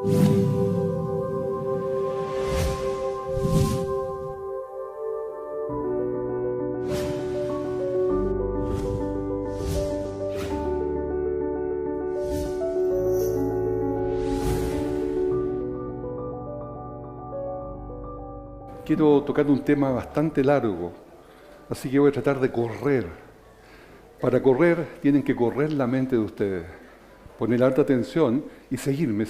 Quiero tocar un tema bastante largo, así que voy a tratar de correr. Para correr, tienen que correr la mente de ustedes, poner alta atención y seguirme.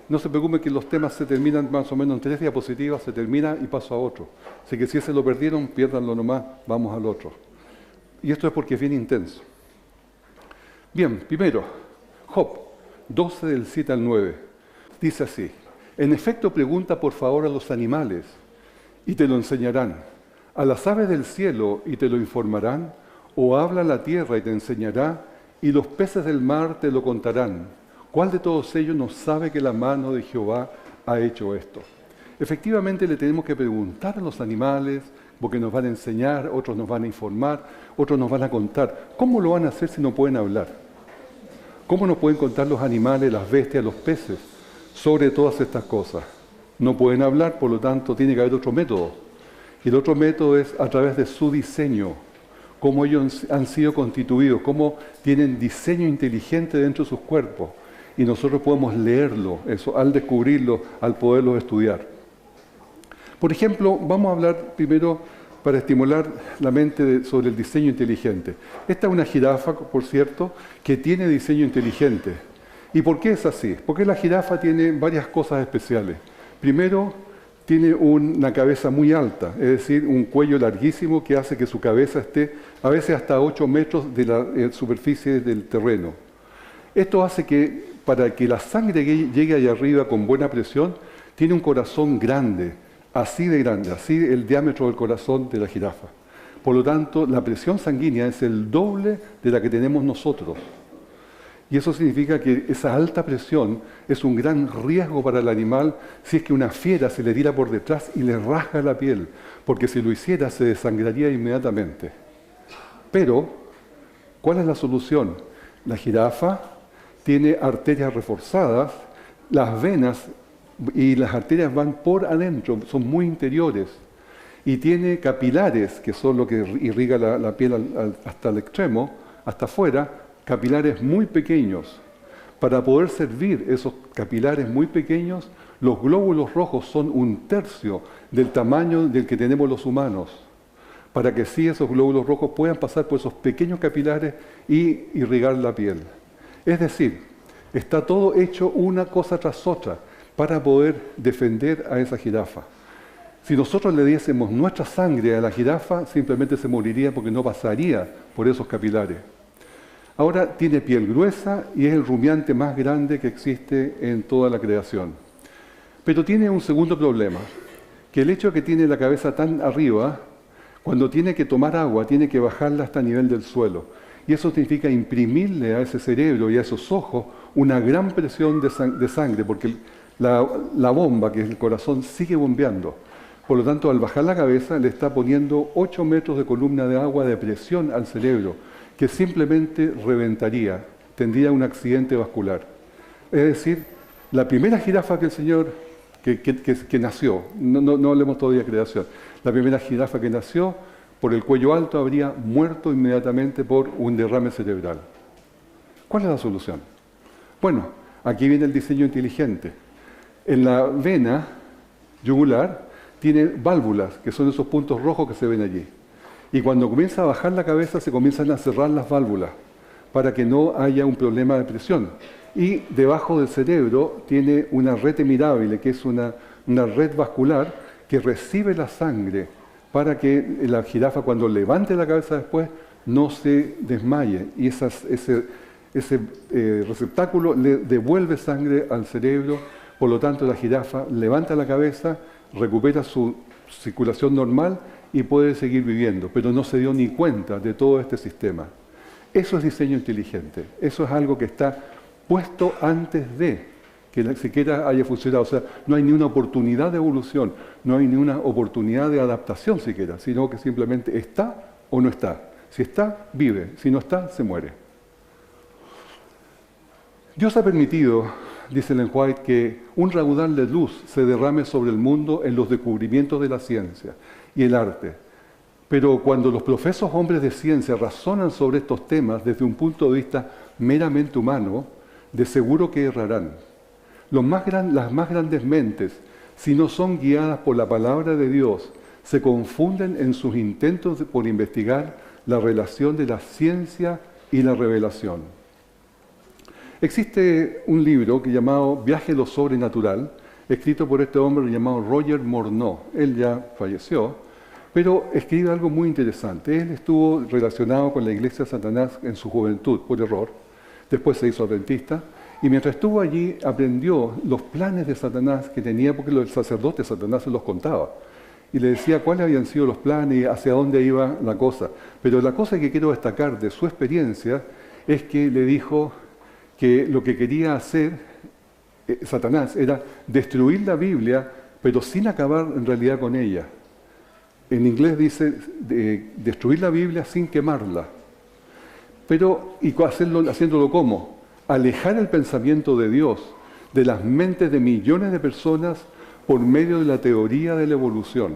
No se preocupen que los temas se terminan más o menos en 3 diapositivas, se termina y paso a otro. Así que si ese lo perdieron, piérdanlo nomás, vamos al otro. Y esto es porque es bien intenso. Bien, primero, Job 12 del 7 al 9, dice así: en efecto, pregunta por favor a los animales, y te lo enseñarán, a las aves del cielo, y te lo informarán, o habla a la tierra, y te enseñará, y los peces del mar te lo contarán. ¿Cuál de todos ellos no sabe que la mano de Jehová ha hecho esto? Efectivamente, le tenemos que preguntar a los animales, porque nos van a enseñar, otros nos van a informar, otros nos van a contar. ¿Cómo lo van a hacer si no pueden hablar? ¿Cómo nos pueden contar los animales, las bestias, los peces sobre todas estas cosas? No pueden hablar, por lo tanto tiene que haber otro método. Y el otro método es a través de su diseño, cómo ellos han sido constituidos, cómo tienen diseño inteligente dentro de sus cuerpos. Y nosotros podemos leerlo, eso, al descubrirlo, al poderlo estudiar. Por ejemplo, vamos a hablar primero para estimular la mente sobre el diseño inteligente. Esta es una jirafa, por cierto, que tiene diseño inteligente. ¿Y por qué es así? Porque la jirafa tiene varias cosas especiales. Primero, tiene una cabeza muy alta, es decir, un cuello larguísimo que hace que su cabeza esté a veces hasta 8 metros de la superficie del terreno. Esto hace que, para que la sangre llegue allá arriba con buena presión, tiene un corazón grande, así de grande, así el diámetro del corazón de la jirafa. Por lo tanto, la presión sanguínea es el doble de la que tenemos nosotros. Y eso significa que esa alta presión es un gran riesgo para el animal si es que una fiera se le tira por detrás y le rasga la piel, porque si lo hiciera se desangraría inmediatamente. Pero, ¿cuál es la solución? La jirafa tiene arterias reforzadas, las venas y las arterias van por adentro, son muy interiores, y tiene capilares, que son lo que irriga la piel hasta el extremo, hasta afuera, capilares muy pequeños. Para poder servir esos capilares muy pequeños, los glóbulos rojos son 1/3 del tamaño del que tenemos los humanos, para que sí esos glóbulos rojos puedan pasar por esos pequeños capilares y irrigar la piel. Es decir, está todo hecho una cosa tras otra para poder defender a esa jirafa. Si nosotros le diésemos nuestra sangre a la jirafa, simplemente se moriría porque no pasaría por esos capilares. Ahora tiene piel gruesa y es el rumiante más grande que existe en toda la creación. Pero tiene un segundo problema, que el hecho de que tiene la cabeza tan arriba, cuando tiene que tomar agua, tiene que bajarla hasta el nivel del suelo. Y eso significa imprimirle a ese cerebro y a esos ojos una gran presión de sangre, porque la bomba, que es el corazón, sigue bombeando. Por lo tanto, al bajar la cabeza, le está poniendo 8 metros de columna de agua de presión al cerebro, que simplemente reventaría, tendría un accidente vascular. Es decir, la primera jirafa que el Señor, que nació, no hablemos todavía de creación, la primera jirafa que nació, por el cuello alto, habría muerto inmediatamente por un derrame cerebral. ¿Cuál es la solución? Bueno, aquí viene el diseño inteligente. En la vena yugular tiene válvulas, que son esos puntos rojos que se ven allí. Y cuando comienza a bajar la cabeza se comienzan a cerrar las válvulas para que no haya un problema de presión. Y debajo del cerebro tiene una rete mirabile, que es una red vascular que recibe la sangre para que la jirafa, cuando levante la cabeza después, no se desmaye. Y ese receptáculo le devuelve sangre al cerebro. Por lo tanto, la jirafa levanta la cabeza, recupera su circulación normal y puede seguir viviendo, pero no se dio ni cuenta de todo este sistema. Eso es diseño inteligente, eso es algo que está puesto antes de que siquiera haya funcionado. O sea, no hay ni una oportunidad de evolución, no hay ni una oportunidad de adaptación siquiera, sino que simplemente está o no está. Si está, vive, si no está, se muere. Dios ha permitido dice Ellen White, que un raudal de luz se derrame sobre el mundo en los descubrimientos de la ciencia y el arte. Pero cuando los profesos hombres de ciencia razonan sobre estos temas desde un punto de vista meramente humano, de seguro que errarán. Las más grandes mentes, si no son guiadas por la palabra de Dios, se confunden en sus intentos por investigar la relación de la ciencia y la revelación. Existe un libro llamado Viaje a lo Sobrenatural, escrito por este hombre llamado Roger Morneau. Él ya falleció, pero escribe algo muy interesante. Él estuvo relacionado con la iglesia de Satanás en su juventud, por error. Después se hizo adventista. Y mientras estuvo allí, aprendió los planes de Satanás que tenía, porque el sacerdote Satanás se los contaba. Y le decía cuáles habían sido los planes y hacia dónde iba la cosa. Pero la cosa que quiero destacar de su experiencia es que le dijo que lo que quería hacer Satanás era destruir la Biblia, pero sin acabar en realidad con ella. En inglés dice destruir la Biblia sin quemarla. Pero, ¿y haciéndolo cómo? Alejar el pensamiento de Dios de las mentes de millones de personas por medio de la teoría de la evolución.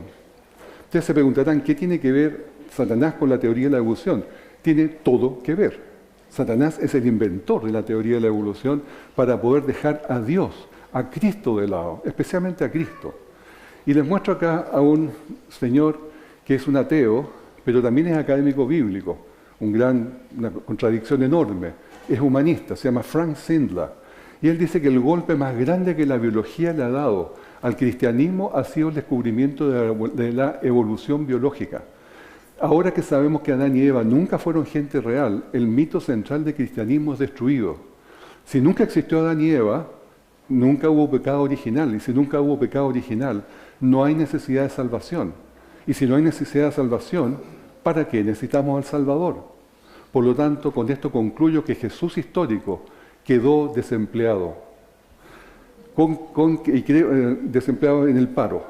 Ustedes se preguntarán, ¿qué tiene que ver Satanás con la teoría de la evolución? Tiene todo que ver. Satanás es el inventor de la teoría de la evolución para poder dejar a Dios, a Cristo de lado, especialmente a Cristo. Y les muestro acá a un señor que es un ateo, pero también es académico bíblico, una contradicción enorme. Es humanista, se llama Frank Sindler. Y él dice que el golpe más grande que la biología le ha dado al cristianismo ha sido el descubrimiento de la evolución biológica. Ahora que sabemos que Adán y Eva nunca fueron gente real, el mito central del cristianismo es destruido. Si nunca existió Adán y Eva, nunca hubo pecado original. Y si nunca hubo pecado original, no hay necesidad de salvación. Y si no hay necesidad de salvación, ¿para qué necesitamos al Salvador? Por lo tanto, con esto concluyo que Jesús histórico quedó desempleado. Desempleado en el paro.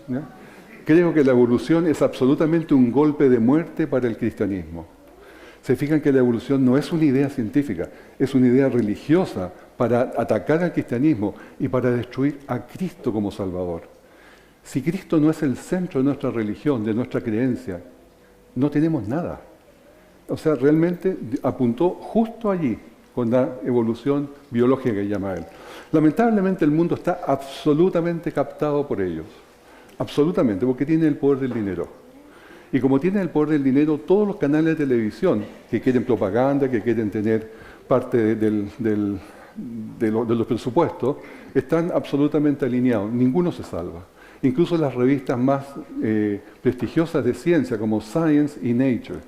¿Ya? Creo que la evolución es absolutamente un golpe de muerte para el cristianismo. Se fijan que la evolución no es una idea científica, es una idea religiosa para atacar al cristianismo y para destruir a Cristo como Salvador. Si Cristo no es el centro de nuestra religión, de nuestra creencia, no tenemos nada. O sea, realmente apuntó justo allí con la evolución biológica que llama él. Lamentablemente el mundo está absolutamente captado por ellos. Absolutamente, porque tiene el poder del dinero. Y como tienen el poder del dinero, todos los canales de televisión que quieren propaganda, que quieren tener parte de los presupuestos, están absolutamente alineados. Ninguno se salva. Incluso las revistas más prestigiosas de ciencia, como Science y Nature.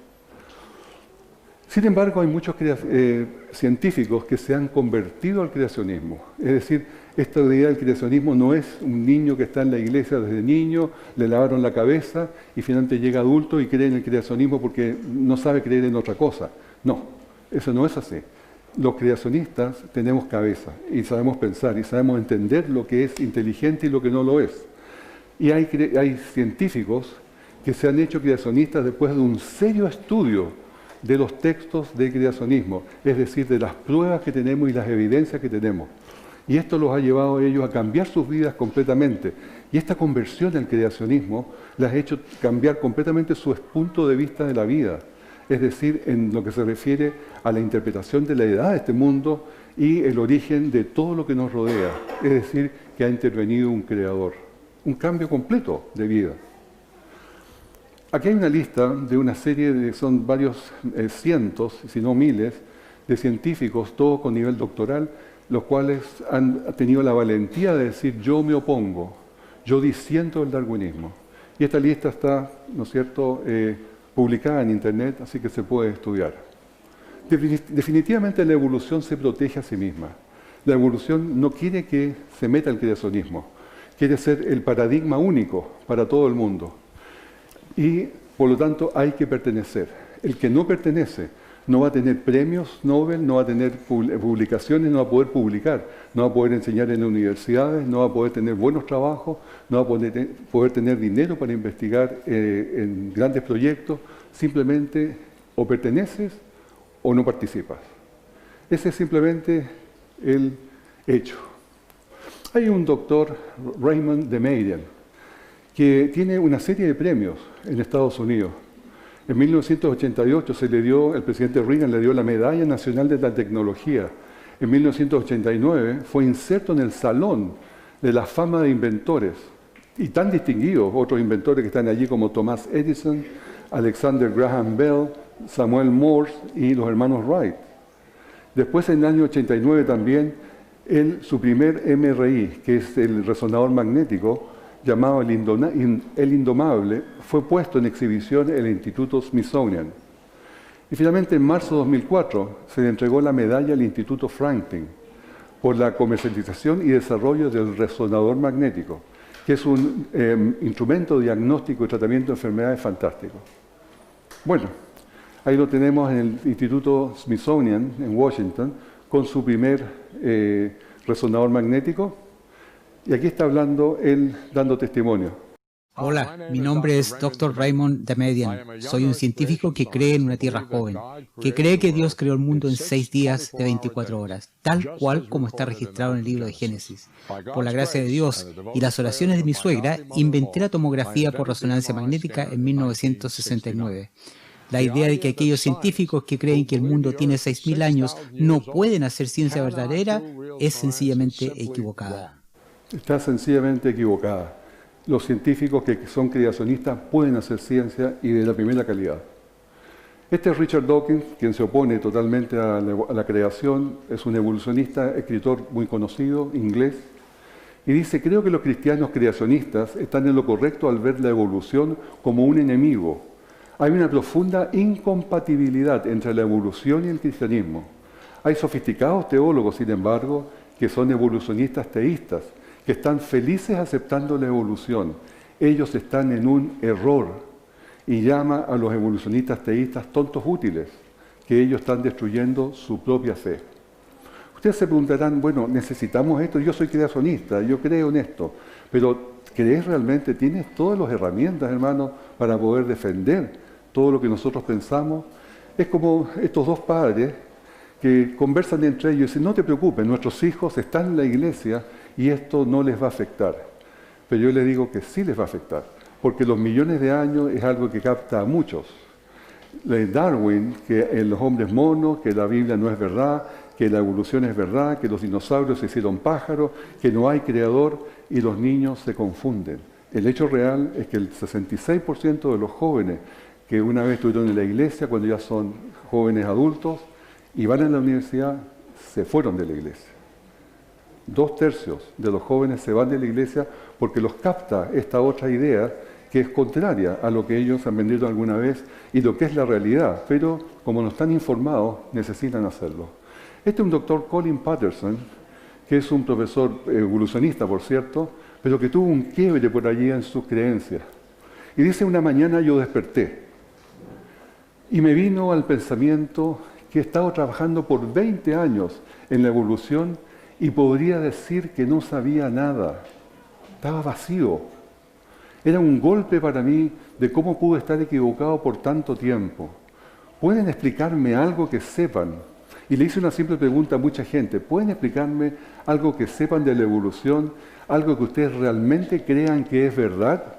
Sin embargo, hay muchos científicos que se han convertido al creacionismo. Es decir, esta idea del creacionismo no es un niño que está en la iglesia desde niño, le lavaron la cabeza y finalmente llega adulto y cree en el creacionismo porque no sabe creer en otra cosa. No, eso no es así. Los creacionistas tenemos cabeza y sabemos pensar y sabemos entender lo que es inteligente y lo que no lo es. Y hay científicos que se han hecho creacionistas después de un serio estudio de los textos del creacionismo, es decir, de las pruebas que tenemos y las evidencias que tenemos. Y esto los ha llevado a ellos a cambiar sus vidas completamente. Y esta conversión al creacionismo les ha hecho cambiar completamente su punto de vista de la vida. Es decir, en lo que se refiere a la interpretación de la edad de este mundo y el origen de todo lo que nos rodea. Es decir, que ha intervenido un creador. Un cambio completo de vida. Aquí hay una lista de una serie, son varios cientos, si no miles, de científicos, todos con nivel doctoral, los cuales han tenido la valentía de decir, yo me opongo, yo disiento del darwinismo. Y esta lista está, ¿no es cierto?, publicada en Internet, así que se puede estudiar. Definitivamente la evolución se protege a sí misma. La evolución no quiere que se meta el creacionismo, quiere ser el paradigma único para todo el mundo. Y, por lo tanto, hay que pertenecer. El que no pertenece no va a tener premios Nobel, no va a tener publicaciones, no va a poder publicar, no va a poder enseñar en universidades, no va a poder tener buenos trabajos, no va a poder tener dinero para investigar en grandes proyectos. Simplemente o perteneces o no participas. Ese es simplemente el hecho. Hay un doctor, Raymond Damadian, que tiene una serie de premios en Estados Unidos. En 1988 el presidente Reagan le dio la Medalla Nacional de la Tecnología. En 1989 fue inserto en el Salón de la Fama de Inventores. Y tan distinguidos otros inventores que están allí como Thomas Edison, Alexander Graham Bell, Samuel Morse y los hermanos Wright. Después, en el año 89 también, su primer MRI, que es el resonador magnético, llamado el Indomable, fue puesto en exhibición en el Instituto Smithsonian. Y finalmente, en marzo de 2004, se le entregó la medalla al Instituto Franklin por la comercialización y desarrollo del resonador magnético, que es un instrumento de diagnóstico y tratamiento de enfermedades fantástico. Bueno, ahí lo tenemos en el Instituto Smithsonian, en Washington, con su primer resonador magnético. Y aquí está hablando él, dando testimonio. Hola, mi nombre es Dr. Raymond Damadian. Soy un científico que cree en una tierra joven, que cree que Dios creó el mundo en 6 días de 24 horas, tal cual como está registrado en el libro de Génesis. Por la gracia de Dios y las oraciones de mi suegra, inventé la tomografía por resonancia magnética en 1969. La idea de que aquellos científicos que creen que el mundo tiene 6.000 años no pueden hacer ciencia verdadera es sencillamente equivocada. Está sencillamente equivocada. Los científicos que son creacionistas pueden hacer ciencia y de la primera calidad. Este es Richard Dawkins, quien se opone totalmente a la creación, es un evolucionista, escritor muy conocido, inglés, y dice: creo que los cristianos creacionistas están en lo correcto al ver la evolución como un enemigo. Hay una profunda incompatibilidad entre la evolución y el cristianismo. Hay sofisticados teólogos, sin embargo, que son evolucionistas teístas, que están felices aceptando la evolución. Ellos están en un error y llama a los evolucionistas teístas tontos útiles, que ellos están destruyendo su propia fe. Ustedes se preguntarán, bueno, necesitamos esto, yo soy creacionista, yo creo en esto, pero ¿crees realmente? ¿Tienes todas las herramientas, hermano, para poder defender todo lo que nosotros pensamos? Es como estos dos padres que conversan entre ellos y dicen: no te preocupes, nuestros hijos están en la iglesia y esto no les va a afectar. Pero yo les digo que sí les va a afectar, porque los millones de años es algo que capta a muchos. Darwin, que en los hombres monos, que la Biblia no es verdad, que la evolución es verdad, que los dinosaurios se hicieron pájaros, que no hay creador, y los niños se confunden. El hecho real es que el 66% de los jóvenes que una vez estuvieron en la iglesia, cuando ya son jóvenes adultos y van a la universidad, se fueron de la iglesia. 2/3 de los jóvenes se van de la iglesia porque los capta esta otra idea que es contraria a lo que ellos han vendido alguna vez y lo que es la realidad, pero como no están informados, necesitan hacerlo. Este es un doctor Colin Patterson, que es un profesor evolucionista, por cierto, pero que tuvo un quiebre por allí en sus creencias. Y dice: una mañana yo desperté y me vino al pensamiento que he estado trabajando por 20 años en la evolución y podría decir que no sabía nada. Estaba vacío. Era un golpe para mí de cómo pude estar equivocado por tanto tiempo. ¿Pueden explicarme algo que sepan? Y le hice una simple pregunta a mucha gente: ¿pueden explicarme algo que sepan de la evolución? ¿Algo que ustedes realmente crean que es verdad?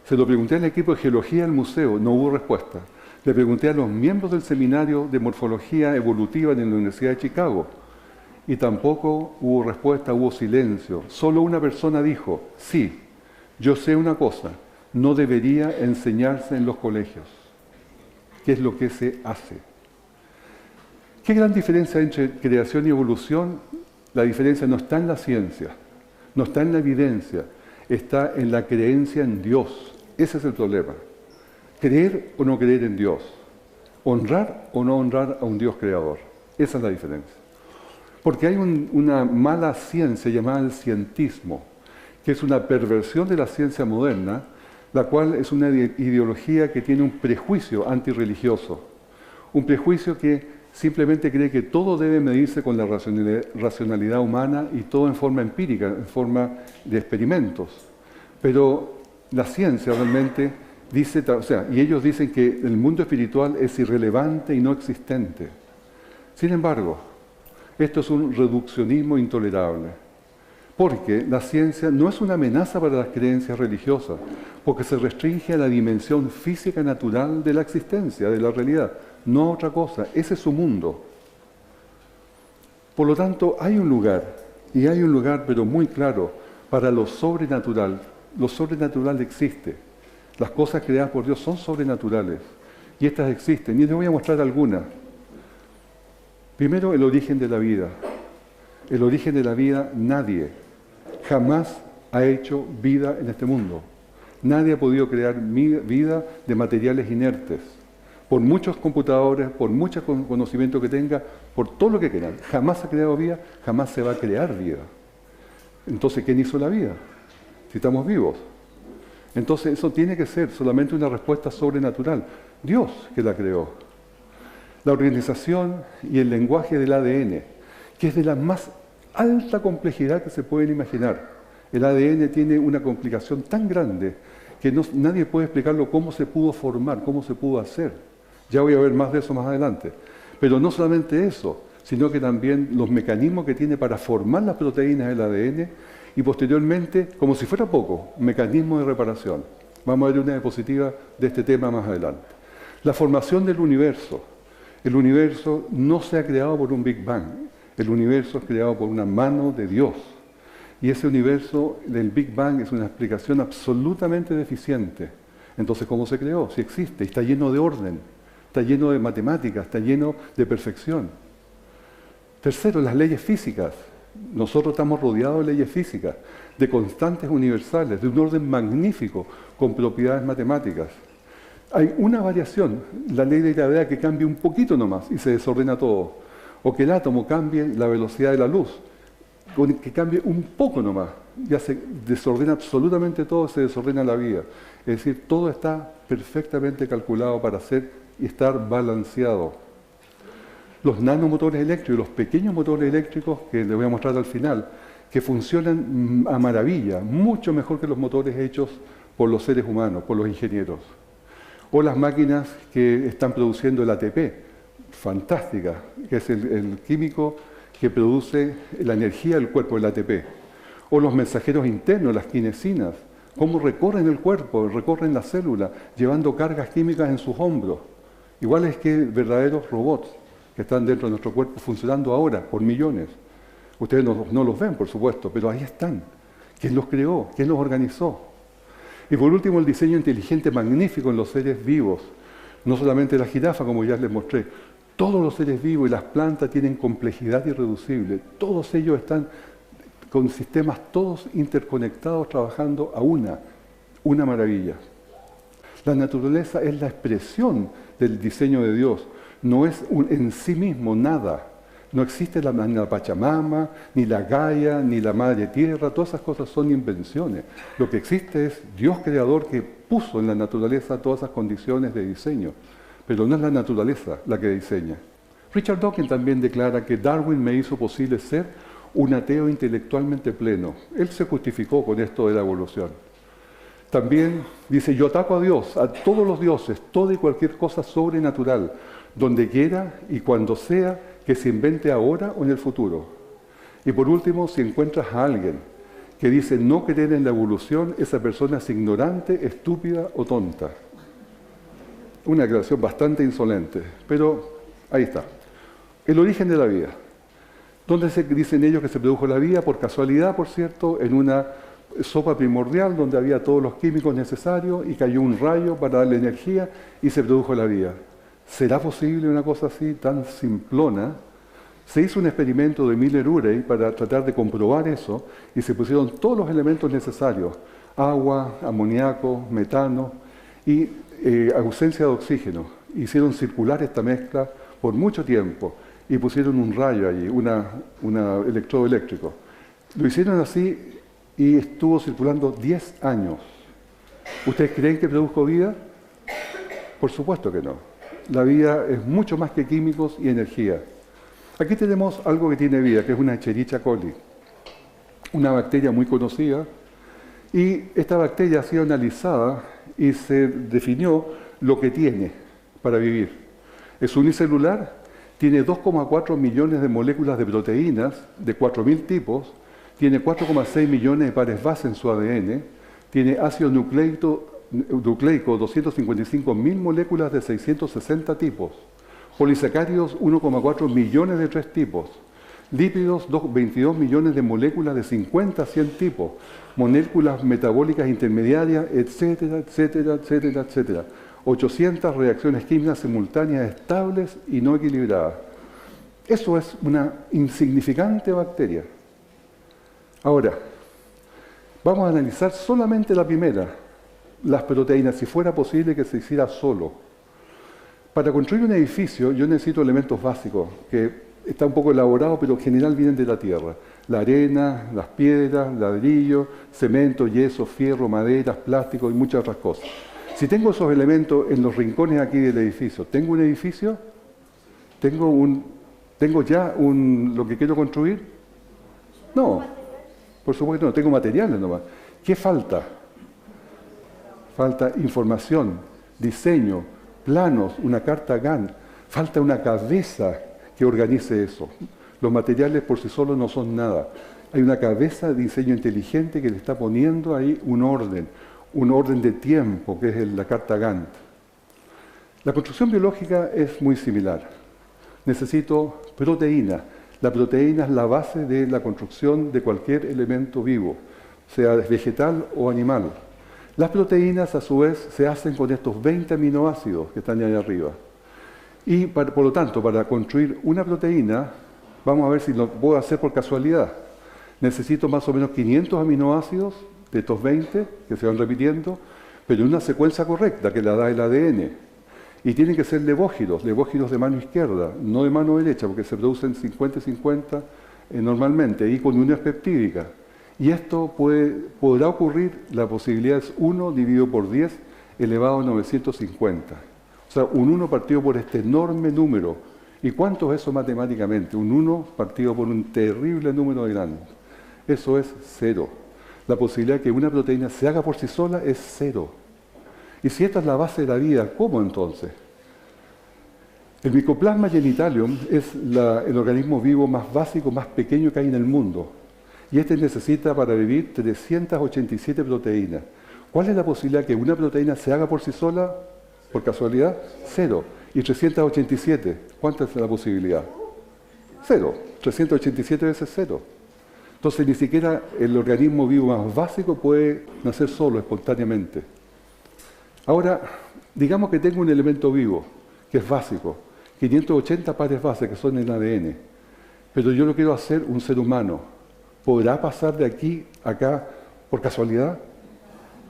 Se lo pregunté al equipo de geología del museo, no hubo respuesta. Le pregunté a los miembros del seminario de morfología evolutiva en la Universidad de Chicago y tampoco hubo respuesta, hubo silencio. Solo una persona dijo: sí, yo sé una cosa, no debería enseñarse en los colegios. ¿Qué es lo que se hace? ¿Qué gran diferencia hay entre creación y evolución? La diferencia no está en la ciencia, no está en la evidencia, está en la creencia en Dios. Ese es el problema. Creer o no creer en Dios. Honrar o no honrar a un Dios creador. Esa es la diferencia. Porque hay una mala ciencia llamada el cientismo, que es una perversión de la ciencia moderna, la cual es una ideología que tiene un prejuicio antirreligioso. Un prejuicio que simplemente cree que todo debe medirse con la racionalidad humana y todo en forma empírica, en forma de experimentos. Pero la ciencia realmente dice, y ellos dicen que el mundo espiritual es irrelevante y no existente. Sin embargo, esto es un reduccionismo intolerable. Porque la ciencia no es una amenaza para las creencias religiosas, porque se restringe a la dimensión física natural de la existencia, de la realidad, no a otra cosa. Ese es su mundo. Por lo tanto, hay un lugar, y hay un lugar pero muy claro, para lo sobrenatural. Lo sobrenatural existe. Las cosas creadas por Dios son sobrenaturales, y estas existen. Y les voy a mostrar algunas. Primero, el origen de la vida. El origen de la vida, nadie jamás ha hecho vida en este mundo. Nadie ha podido crear vida de materiales inertes. Por muchos computadores, por mucho conocimiento que tenga, por todo lo que quieran. Jamás ha creado vida, jamás se va a crear vida. Entonces, ¿quién hizo la vida? Si estamos vivos. Entonces, eso tiene que ser solamente una respuesta sobrenatural. Dios que la creó. La organización y el lenguaje del ADN, que es de la más alta complejidad que se pueden imaginar. El ADN tiene una complicación tan grande que nadie puede explicarlo cómo se pudo formar, cómo se pudo hacer. Ya voy a ver más de eso más adelante. Pero no solamente eso, sino que también los mecanismos que tiene para formar las proteínas del ADN y posteriormente, como si fuera poco, mecanismos de reparación. Vamos a ver una diapositiva de este tema más adelante. La formación del universo. El universo no se ha creado por un Big Bang. El universo es creado por una mano de Dios. Y ese universo del Big Bang es una explicación absolutamente deficiente. Entonces, ¿cómo se creó? Si existe, está lleno de orden, está lleno de matemáticas, está lleno de perfección. Tercero, las leyes físicas. Nosotros estamos rodeados de leyes físicas, de constantes universales, de un orden magnífico, con propiedades matemáticas. Hay una variación, la ley de gravedad, que cambia un poquito nomás y se desordena todo. O que el átomo cambie la velocidad de la luz, que cambie un poco nomás, ya se desordena absolutamente todo, se desordena la vida. Es decir, todo está perfectamente calculado para ser y estar balanceado. Los nanomotores eléctricos, los pequeños motores eléctricos, que les voy a mostrar al final, que funcionan a maravilla, mucho mejor que los motores hechos por los seres humanos, por los ingenieros. O las máquinas que están produciendo el ATP, fantástica, que es el químico que produce la energía del cuerpo, el ATP. O los mensajeros internos, las kinesinas, cómo recorren el cuerpo, recorren la célula, llevando cargas químicas en sus hombros. Iguales que verdaderos robots que están dentro de nuestro cuerpo funcionando ahora por millones. Ustedes no los ven, por supuesto, pero ahí están. ¿Quién los creó? ¿Quién los organizó? Y por último, el diseño inteligente magnífico en los seres vivos. No solamente la jirafa, como ya les mostré. Todos los seres vivos y las plantas tienen complejidad irreducible. Todos ellos están con sistemas todos interconectados, trabajando a una maravilla. La naturaleza es la expresión del diseño de Dios. No es en sí mismo nada. No existe ni la Pachamama, ni la Gaia, ni la Madre Tierra. Todas esas cosas son invenciones. Lo que existe es Dios creador que puso en la naturaleza todas esas condiciones de diseño. Pero no es la naturaleza la que diseña. Richard Dawkins también declara que Darwin me hizo posible ser un ateo intelectualmente pleno. Él se justificó con esto de la evolución. También dice, yo ataco a Dios, a todos los dioses, toda y cualquier cosa sobrenatural, donde quiera y cuando sea, que se invente ahora o en el futuro. Y por último, si encuentras a alguien que dice no creer en la evolución, esa persona es ignorante, estúpida o tonta. Una declaración bastante insolente, pero ahí está. El origen de la vida. ¿Dónde se dicen ellos que se produjo la vida? Por casualidad, por cierto, en una sopa primordial donde había todos los químicos necesarios y cayó un rayo para darle energía y se produjo la vida. ¿Será posible una cosa así, tan simplona? Se hizo un experimento de Miller-Urey para tratar de comprobar eso y se pusieron todos los elementos necesarios, agua, amoníaco, metano y ausencia de oxígeno. Hicieron circular esta mezcla por mucho tiempo y pusieron un rayo allí, un electrodo eléctrico. Lo hicieron así y estuvo circulando 10 años. ¿Ustedes creen que produjo vida? Por supuesto que no. La vida es mucho más que químicos y energía. Aquí tenemos algo que tiene vida, que es una Escherichia coli, una bacteria muy conocida, y esta bacteria ha sido analizada y se definió lo que tiene para vivir. Es unicelular, tiene 2,4 millones de moléculas de proteínas de 4.000 tipos tiene 4,6 millones de pares base en su ADN, tiene ácido nucleico 255.000 moléculas de 660 tipos, polisacáridos 1,4 millones de 3 tipos, lípidos 22 millones de moléculas de 50 a 100 tipos, moléculas metabólicas intermediarias, etcétera, etcétera, etcétera, etcétera. 800 reacciones químicas simultáneas estables y no equilibradas. Eso es una insignificante bacteria. Ahora, vamos a analizar solamente la primera, las proteínas, si fuera posible que se hiciera solo. Para construir un edificio yo necesito elementos básicos, que está un poco elaborado, pero en general vienen de la tierra. La arena, las piedras, ladrillo, cemento, yeso, fierro, maderas, plástico y muchas otras cosas. Si tengo esos elementos en los rincones aquí del edificio, ¿tengo un edificio? ¿Tengo ya lo que quiero construir? No, por supuesto no, tengo materiales nomás. ¿Qué falta? Falta información, diseño, planos, una carta Gantt. Falta una cabeza que organice eso. Los materiales por sí solos no son nada. Hay una cabeza de diseño inteligente que le está poniendo ahí un orden de tiempo, que es la carta Gantt. La construcción biológica es muy similar. Necesito proteína. La proteína es la base de la construcción de cualquier elemento vivo, sea vegetal o animal. Las proteínas, a su vez, se hacen con estos 20 aminoácidos que están ahí arriba. Y, por lo tanto, para construir una proteína, vamos a ver si lo puedo hacer por casualidad. Necesito más o menos 500 aminoácidos de estos 20 que se van repitiendo, pero en una secuencia correcta que la da el ADN. Y tienen que ser levógidos de mano izquierda, no de mano derecha, porque se producen 50 y 50 normalmente, y con uniones peptídicas. Y esto podrá ocurrir, la posibilidad es 1 dividido por 10 elevado a 950. O sea, un 1 partido por este enorme número. ¿Y cuánto es eso matemáticamente? Un 1 partido por un terrible número de grande. Eso es 0. La posibilidad de que una proteína se haga por sí sola es 0. Y si esta es la base de la vida, ¿cómo entonces? El Mycoplasma genitalium es el organismo vivo más básico, más pequeño que hay en el mundo. Y este necesita para vivir 387 proteínas. ¿Cuál es la posibilidad que una proteína se haga por sí sola? Por casualidad, 0. Y 387, ¿cuánta es la posibilidad? 0. 387 veces 0. Entonces ni siquiera el organismo vivo más básico puede nacer solo, espontáneamente. Ahora, digamos que tengo un elemento vivo, que es básico, 580 pares base que son en ADN, pero yo lo quiero hacer un ser humano. ¿Podrá pasar de aquí a acá por casualidad?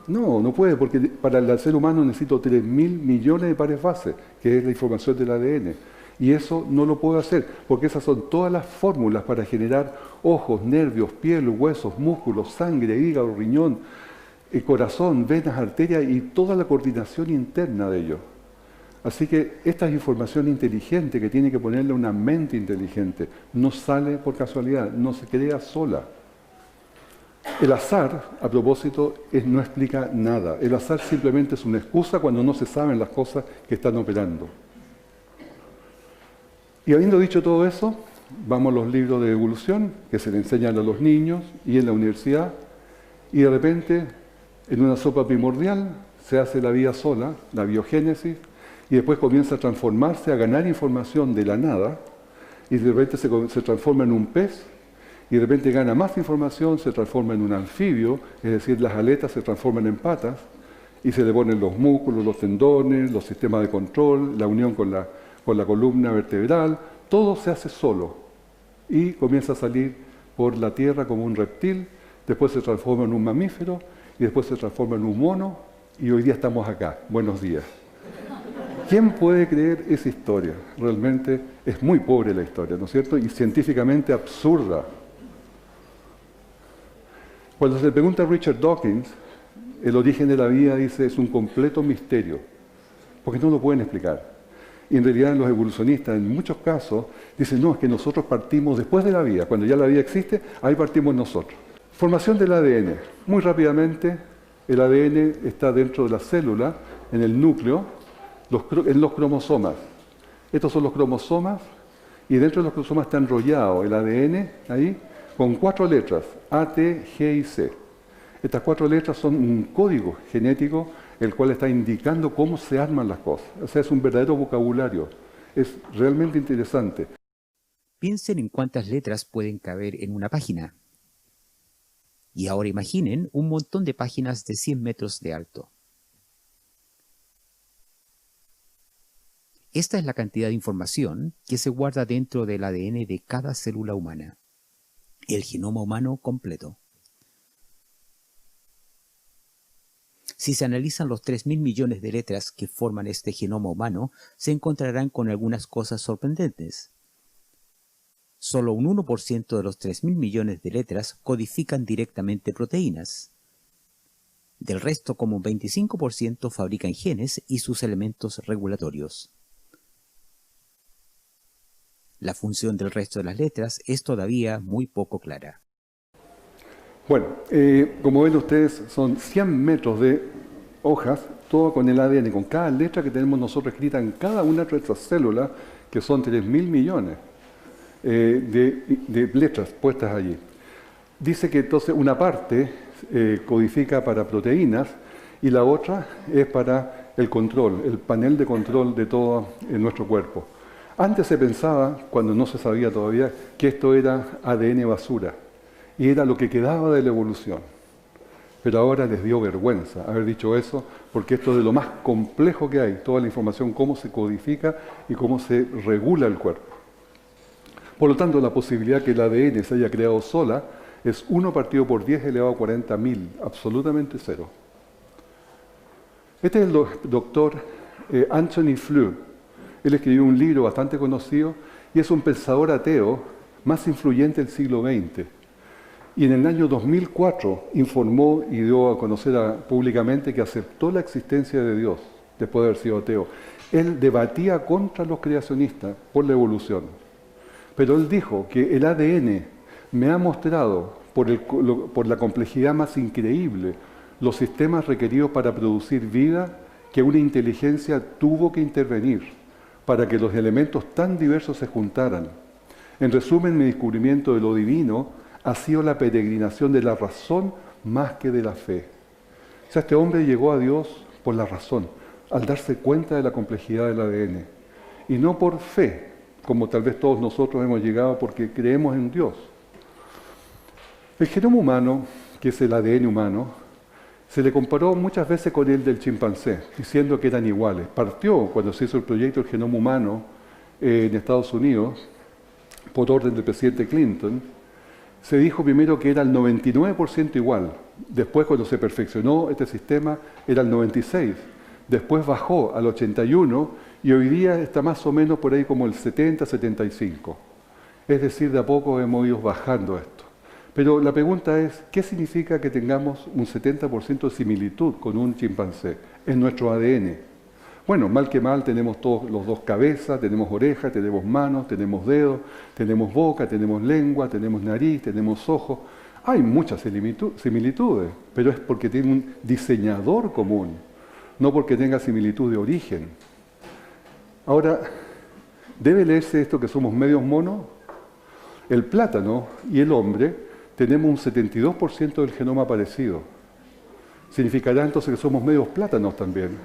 No, no puede, porque para el ser humano necesito 3.000 millones de pares base, que es la información del ADN. Y eso no lo puedo hacer, porque esas son todas las fórmulas para generar ojos, nervios, piel, huesos, músculos, sangre, hígado, riñón, corazón, venas, arterias y toda la coordinación interna de ello. Así que esta es información inteligente que tiene que ponerle una mente inteligente. No sale por casualidad, no se crea sola. El azar, a propósito, no explica nada. El azar simplemente es una excusa cuando no se saben las cosas que están operando. Y habiendo dicho todo eso, vamos a los libros de evolución que se le enseñan a los niños y en la universidad, y de repente, en una sopa primordial, se hace la vida sola, la biogénesis, y después comienza a transformarse, a ganar información de la nada, y de repente se transforma en un pez, y de repente gana más información, se transforma en un anfibio, es decir, las aletas se transforman en patas, y se le ponen los músculos, los tendones, los sistemas de control, la unión con la columna vertebral, todo se hace solo, y comienza a salir por la tierra como un reptil, después se transforma en un mamífero, y después se transforma en un mono, y hoy día estamos acá. Buenos días. ¿Quién puede creer esa historia? Realmente es muy pobre la historia, ¿no es cierto? Y científicamente absurda. Cuando se le pregunta a Richard Dawkins, el origen de la vida, dice, es un completo misterio, porque no lo pueden explicar. Y en realidad los evolucionistas, en muchos casos, dicen, no, es que nosotros partimos después de la vida, cuando ya la vida existe, ahí partimos nosotros. Formación del ADN. Muy rápidamente, el ADN está dentro de la célula, en el núcleo, en los cromosomas. Estos son los cromosomas, y dentro de los cromosomas está enrollado el ADN ahí, con 4 letras, A, T, G y C. Estas 4 letras son un código genético el cual está indicando cómo se arman las cosas. O sea, es un verdadero vocabulario. Es realmente interesante. Piensen en cuántas letras pueden caber en una página. Y ahora imaginen un montón de páginas de 100 metros de alto. Esta es la cantidad de información que se guarda dentro del ADN de cada célula humana. El genoma humano completo. Si se analizan los 3.000 millones de letras que forman este genoma humano, se encontrarán con algunas cosas sorprendentes. Solo un 1% de los 3.000 millones de letras codifican directamente proteínas. Del resto, como un 25% fabrican genes y sus elementos regulatorios. La función del resto de las letras es todavía muy poco clara. Bueno, como ven ustedes, son 100 metros de hojas, todo con el ADN, con cada letra que tenemos nosotros escrita en cada una de nuestras células, que son 3.000 millones de letras puestas allí. Dice que entonces una parte codifica para proteínas y la otra es para el control, el panel de control de todo nuestro cuerpo. Antes se pensaba, cuando no se sabía todavía, que esto era ADN basura y era lo que quedaba de la evolución. Pero ahora les dio vergüenza haber dicho eso, porque esto es de lo más complejo que hay, toda la información, cómo se codifica y cómo se regula el cuerpo. Por lo tanto, la posibilidad que el ADN se haya creado sola es 1 partido por 10 elevado a 40.000, absolutamente cero. Este es el doctor Anthony Flew. Él escribió un libro bastante conocido y es un pensador ateo más influyente del siglo XX. Y en el año 2004 informó y dio a conocer públicamente que aceptó la existencia de Dios después de haber sido ateo. Él debatía contra los creacionistas por la evolución. Pero él dijo que el ADN me ha mostrado, por la complejidad más increíble, los sistemas requeridos para producir vida, que una inteligencia tuvo que intervenir para que los elementos tan diversos se juntaran. En resumen, mi descubrimiento de lo divino ha sido la peregrinación de la razón más que de la fe. O sea, este hombre llegó a Dios por la razón, al darse cuenta de la complejidad del ADN. Y no por fe, como tal vez todos nosotros hemos llegado porque creemos en Dios. El genoma humano, que es el ADN humano, se le comparó muchas veces con el del chimpancé, diciendo que eran iguales. Partió cuando se hizo el proyecto del genoma humano en Estados Unidos, por orden del presidente Clinton. Se dijo primero que era el 99% igual. Después, cuando se perfeccionó este sistema, era el 96%. Después bajó al 81% y hoy día está más o menos por ahí como el 70-75%. Es decir, de a poco hemos ido bajando esto. Pero la pregunta es, ¿qué significa que tengamos un 70% de similitud con un chimpancé en nuestro ADN? Bueno, mal que mal tenemos todos los dos cabezas, tenemos orejas, tenemos manos, tenemos dedos, tenemos boca, tenemos lengua, tenemos nariz, tenemos ojos. Hay muchas similitudes, pero es porque tiene un diseñador común, no porque tenga similitud de origen. Ahora, ¿debe leerse esto que somos medios monos? El plátano y el hombre tenemos un 72% del genoma parecido. ¿Significará entonces que somos medios plátanos también?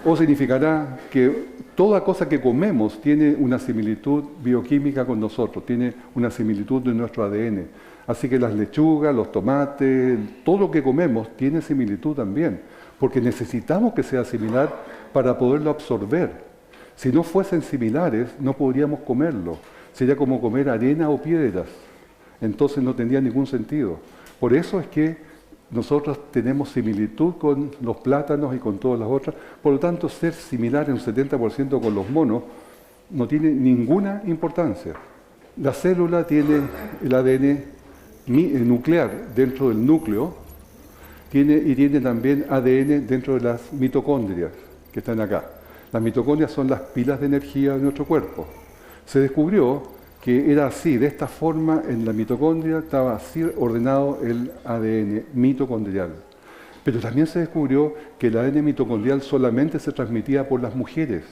¿O significará que toda cosa que comemos tiene una similitud bioquímica con nosotros, tiene una similitud de nuestro ADN? Así que las lechugas, los tomates, todo lo que comemos tiene similitud también, porque necesitamos que sea similar para poderlo absorber. Si no fuesen similares, no podríamos comerlo. Sería como comer arena o piedras. Entonces no tendría ningún sentido. Por eso es que nosotros tenemos similitud con los plátanos y con todas las otras. Por lo tanto, ser similar en un 70% con los monos no tiene ninguna importancia. La célula tiene el ADN nuclear dentro del núcleo y tiene también ADN dentro de las mitocondrias que están acá. Las mitocondrias son las pilas de energía de nuestro cuerpo. Se descubrió que era así, de esta forma en la mitocondria estaba así ordenado el ADN mitocondrial. Pero también se descubrió que el ADN mitocondrial solamente se transmitía por las mujeres.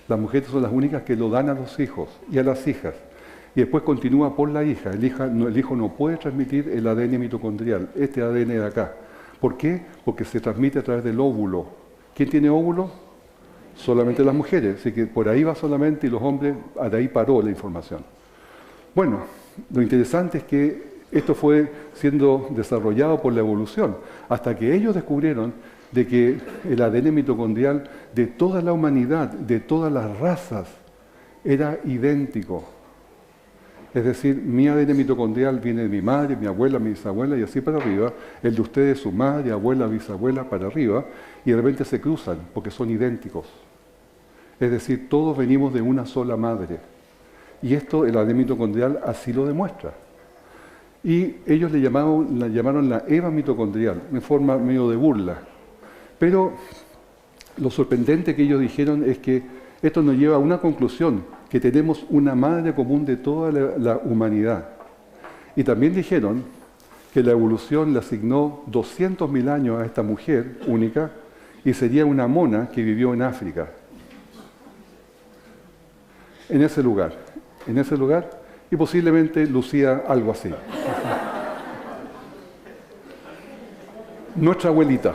Las mujeres son las únicas que lo dan a los hijos y a las hijas. y después continúa por la hija. El hijo no puede transmitir el ADN mitocondrial, este ADN de acá. ¿Por qué? Porque se transmite a través del óvulo. ¿Quién tiene óvulo? Solamente las mujeres, así que por ahí va solamente y los hombres, de ahí paró la información. Bueno, lo interesante es que esto fue siendo desarrollado por la evolución, hasta que ellos descubrieron de que el ADN mitocondrial de toda la humanidad, de todas las razas, era idéntico. Es decir, mi ADN mitocondrial viene de mi madre, mi abuela, mi bisabuela y así para arriba, el de ustedes, su madre, abuela, bisabuela, para arriba, y de repente se cruzan porque son idénticos. Es decir, todos venimos de una sola madre. Y esto, el ADN mitocondrial, así lo demuestra. Y ellos la llamaron la EVA mitocondrial, en forma medio de burla. Pero lo sorprendente que ellos dijeron es que esto nos lleva a una conclusión, que tenemos una madre común de toda la humanidad. Y también dijeron que la evolución le asignó 200.000 años a esta mujer única y sería una mona que vivió en África. En ese lugar, y posiblemente lucía algo así. Nuestra abuelita.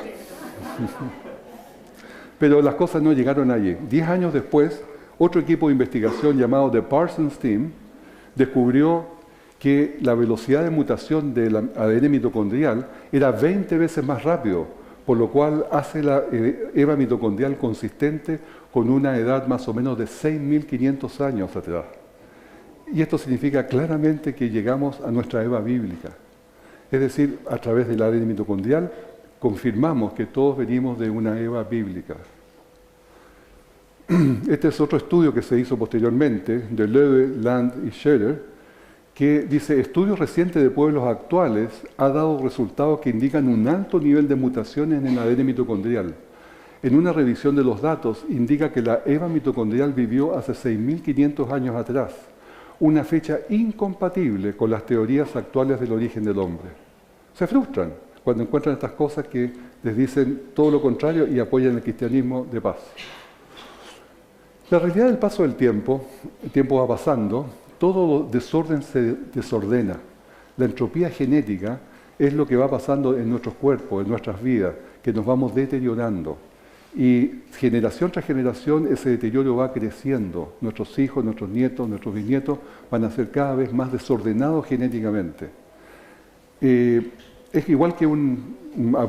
Pero las cosas no llegaron allí. 10 años después, otro equipo de investigación llamado The Parsons Team descubrió que la velocidad de mutación del ADN mitocondrial era 20 veces más rápido, por lo cual hace la EVA mitocondrial consistente con una edad más o menos de 6.500 años atrás. Y esto significa claramente que llegamos a nuestra EVA bíblica. Es decir, a través del ADN mitocondrial confirmamos que todos venimos de una EVA bíblica. Este es otro estudio que se hizo posteriormente, de Loewe, Land y Scherer, que dice, estudios recientes de pueblos actuales ha dado resultados que indican un alto nivel de mutaciones en el ADN mitocondrial. En una revisión de los datos indica que la EVA mitocondrial vivió hace 6.500 años atrás, una fecha incompatible con las teorías actuales del origen del hombre. Se frustran cuando encuentran estas cosas que les dicen todo lo contrario y apoyan el cristianismo de paz. La realidad del paso del tiempo, el tiempo va pasando, todo desorden se desordena. La entropía genética es lo que va pasando en nuestros cuerpos, en nuestras vidas, que nos vamos deteriorando. Y generación tras generación ese deterioro va creciendo. Nuestros hijos, nuestros nietos, nuestros bisnietos van a ser cada vez más desordenados genéticamente. Es igual que un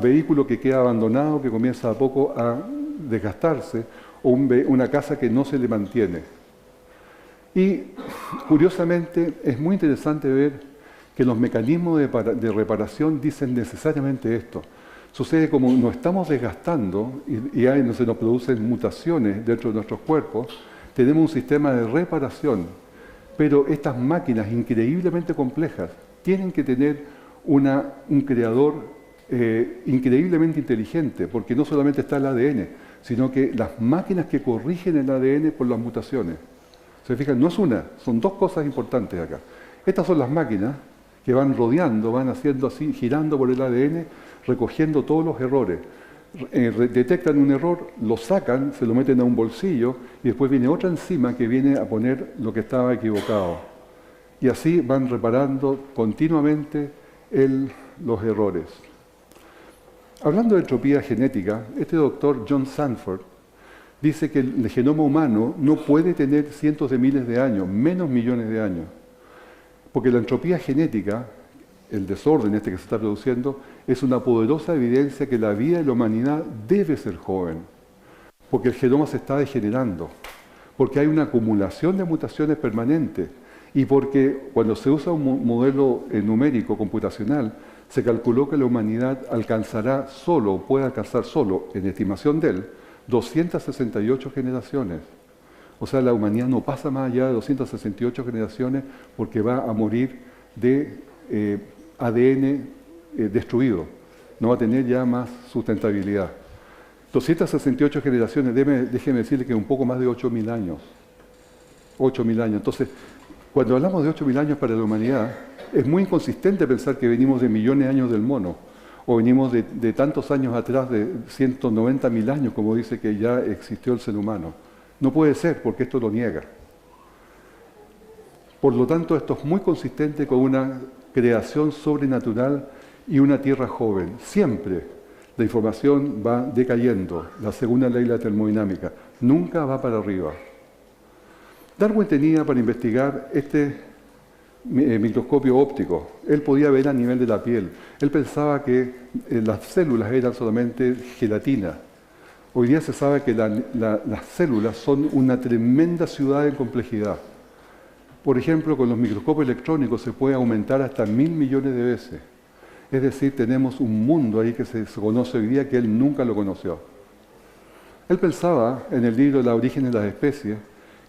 vehículo que queda abandonado, que comienza a poco a desgastarse, o una casa que no se le mantiene. Y curiosamente es muy interesante ver que los mecanismos de reparación dicen necesariamente esto. Sucede como nos estamos desgastando y se nos producen mutaciones dentro de nuestros cuerpos, tenemos un sistema de reparación, pero estas máquinas increíblemente complejas tienen que tener un creador increíblemente inteligente, porque no solamente está el ADN, sino que las máquinas que corrigen el ADN por las mutaciones. ¿Se fijan? No es una, son dos cosas importantes acá. Estas son las máquinas que van rodeando, van haciendo así, girando por el ADN, recogiendo todos los errores. Detectan un error, lo sacan, se lo meten a un bolsillo y después viene otra enzima que viene a poner lo que estaba equivocado. Y así van reparando continuamente los errores. Hablando de entropía genética, este doctor John Sanford dice que el genoma humano no puede tener cientos de miles de años, menos millones de años, porque la entropía genética, el desorden que se está produciendo, es una poderosa evidencia que la vida de la humanidad debe ser joven, porque el genoma se está degenerando, porque hay una acumulación de mutaciones permanentes y porque cuando se usa un modelo numérico computacional, se calculó que la humanidad alcanzará solo, puede alcanzar solo, en estimación de él, 268 generaciones. O sea, la humanidad no pasa más allá de 268 generaciones porque va a morir de ADN destruido. No va a tener ya más sustentabilidad. 268 generaciones, déjeme decirle que un poco más de 8.000 años. 8.000 años. Entonces, cuando hablamos de 8.000 años para la humanidad, es muy inconsistente pensar que venimos de millones de años del mono, o venimos de tantos años atrás, de 190.000 años, como dice que ya existió el ser humano. No puede ser, porque esto lo niega. Por lo tanto, esto es muy consistente con una creación sobrenatural y una tierra joven. Siempre la información va decayendo, la segunda ley de la termodinámica, nunca va para arriba. Darwin tenía para investigar este microscopio óptico. Él podía ver a nivel de la piel. Él pensaba que las células eran solamente gelatina. Hoy día se sabe que las células son una tremenda ciudad en complejidad. Por ejemplo, con los microscopios electrónicos se puede aumentar hasta 1000 millones de veces. Es decir, tenemos un mundo ahí que se conoce hoy día que él nunca lo conoció. Él pensaba, en el libro La origen de las especies,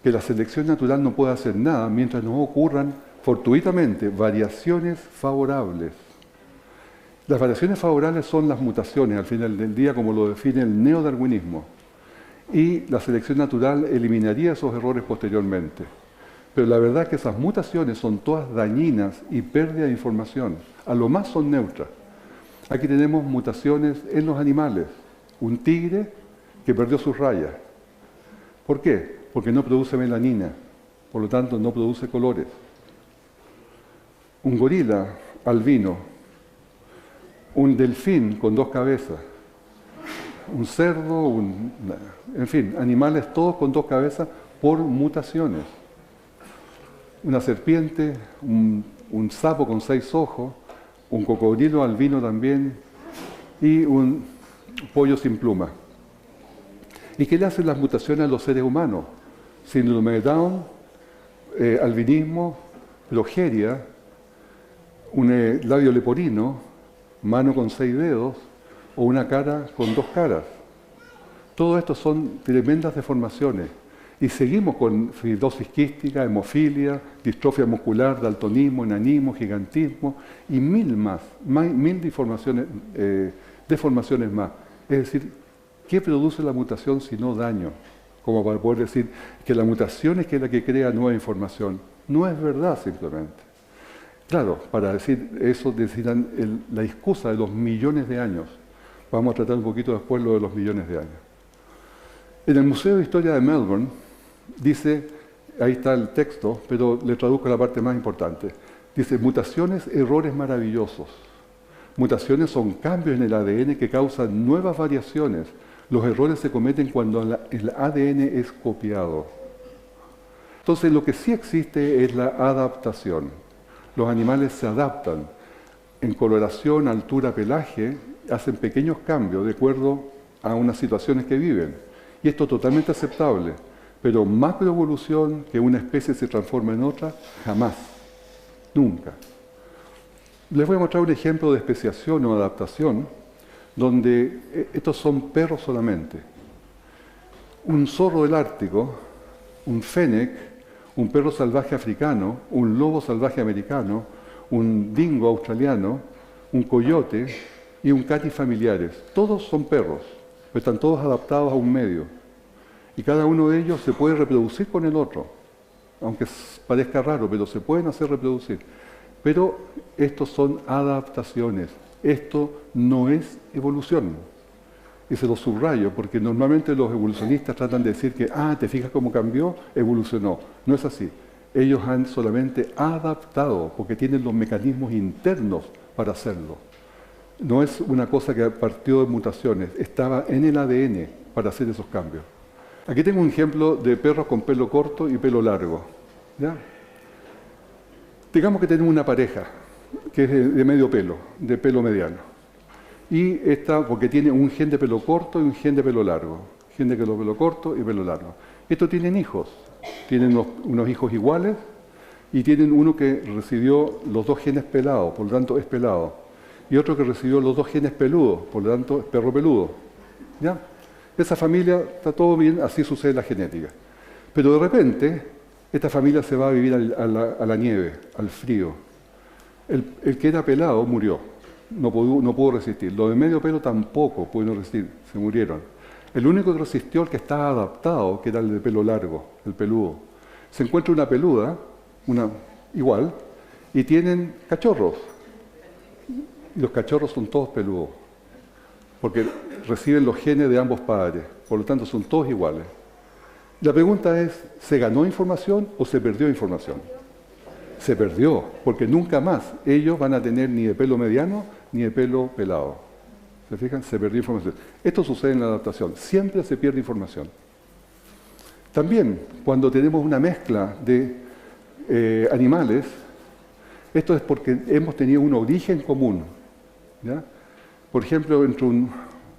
que la selección natural no puede hacer nada mientras no ocurran fortuitamente variaciones favorables. Las variaciones favorables son las mutaciones, al final del día, como lo define el neodarwinismo. Y la selección natural eliminaría esos errores posteriormente. Pero la verdad es que esas mutaciones son todas dañinas y pérdida de información. A lo más son neutras. Aquí tenemos mutaciones en los animales. Un tigre que perdió sus rayas. ¿Por qué? Porque no produce melanina. Por lo tanto, no produce colores. Un gorila albino. Un delfín con 2 cabezas. Un cerdo, en fin, animales todos con 2 cabezas por mutaciones. Una serpiente, un sapo con 6 ojos, un cocodrilo albino también y un pollo sin pluma. ¿Y qué le hacen las mutaciones a los seres humanos? Síndrome de Down, albinismo, progeria, un labio leporino, mano con 6 dedos o una cara con 2 caras. Todo esto son tremendas deformaciones. Y seguimos con fibrosis quística, hemofilia, distrofia muscular, daltonismo, enanismo, gigantismo y 1000 más, 1000 deformaciones más. Es decir, ¿qué produce la mutación si no daño? Como para poder decir que la mutación es la que crea nueva información. No es verdad simplemente. Claro, para decir eso necesitan la excusa de los millones de años. Vamos a tratar un poquito después lo de los millones de años. En el Museo de Historia de Melbourne dice, ahí está el texto, pero le traduzco la parte más importante. Dice, mutaciones, errores maravillosos. Mutaciones son cambios en el ADN que causan nuevas variaciones. Los errores se cometen cuando el ADN es copiado. Entonces, lo que sí existe es la adaptación. Los animales se adaptan. En coloración, altura, pelaje, hacen pequeños cambios de acuerdo a unas situaciones que viven. Y esto es totalmente aceptable. Pero macroevolución, que una especie se transforma en otra, jamás. Nunca. Les voy a mostrar un ejemplo de especiación o adaptación, donde estos son perros solamente. Un zorro del Ártico, un fennec, un perro salvaje africano, un lobo salvaje americano, un dingo australiano, un coyote y un cati familiares. Todos son perros, pero están todos adaptados a un medio. Y cada uno de ellos se puede reproducir con el otro, aunque parezca raro, pero se pueden hacer reproducir. Pero estos son adaptaciones, esto no es evolución. Y se lo subrayo, porque normalmente los evolucionistas tratan de decir que, ¿te fijas cómo cambió? Evolucionó. No es así. Ellos han solamente adaptado, porque tienen los mecanismos internos para hacerlo. No es una cosa que partió de mutaciones, estaba en el ADN para hacer esos cambios. Aquí tengo un ejemplo de perros con pelo corto y pelo largo. ¿Ya? Digamos que tenemos una pareja que es de medio pelo, de pelo mediano. Y esta, porque tiene un gen de pelo corto y un gen de pelo largo. Gen de pelo corto y pelo largo. Estos tienen hijos. Tienen unos hijos iguales y tienen uno que recibió los 2 genes pelados, por lo tanto es pelado. Y otro que recibió los 2 genes peludos, por lo tanto es perro peludo. ¿Ya? Esa familia está todo bien, así sucede en la genética. Pero de repente, esta familia se va a vivir a la nieve, al frío. El que era pelado murió, no pudo resistir. Los de medio pelo tampoco pudieron resistir, se murieron. El único que resistió, el que estaba adaptado, que era el de pelo largo, el peludo. Se encuentra una peluda, igual, y tienen cachorros. Y los cachorros son todos peludos, porque reciben los genes de ambos padres, por lo tanto son todos iguales. La pregunta es, ¿se ganó información o se perdió información? se perdió, porque nunca más ellos van a tener ni de pelo mediano ni de pelo pelado. ¿Se fijan? Se perdió información. Esto sucede en la adaptación, siempre se pierde información. También, cuando tenemos una mezcla de animales, esto es porque hemos tenido un origen común, ¿ya? Por ejemplo, entre un